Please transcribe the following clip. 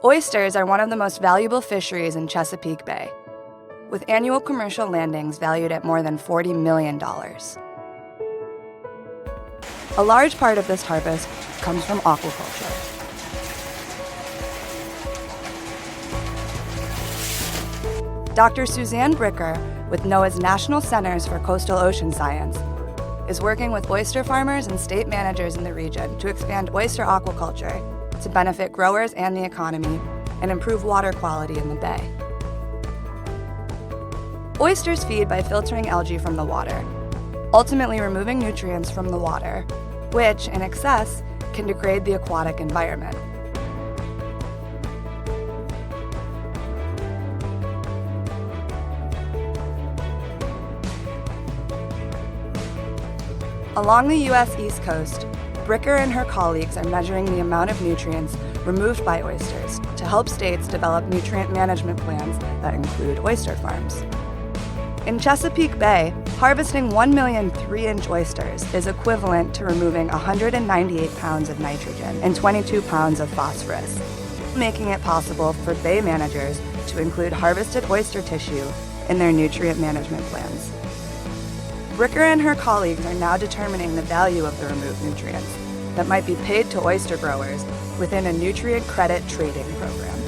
Oysters are one of the most valuable fisheries in Chesapeake Bay, with annual commercial landings valued at more than $40 million. A large part of this harvest comes from aquaculture. Dr. Suzanne Bricker, with NOAA's National Centers for Coastal Ocean Science, is working with oyster farmers and state managers in the region to expand oyster aquaculture to benefit growers and the economy and improve water quality in the bay. Oysters feed by filtering algae from the water, ultimately removing nutrients from the water, which, in excess, can degrade the aquatic environment. Along the U.S. East Coast, Bricker and her colleagues are measuring the amount of nutrients removed by oysters to help states develop nutrient management plans that include oyster farms. In Chesapeake Bay, harvesting 1 million 3-inch oysters is equivalent to removing 198 pounds of nitrogen and 22 pounds of phosphorus, making it possible for bay managers to include harvested oyster tissue in their nutrient management plans. Bricker and her colleagues are now determining the value of the removed nutrients that might be paid to oyster growers within a nutrient credit trading program.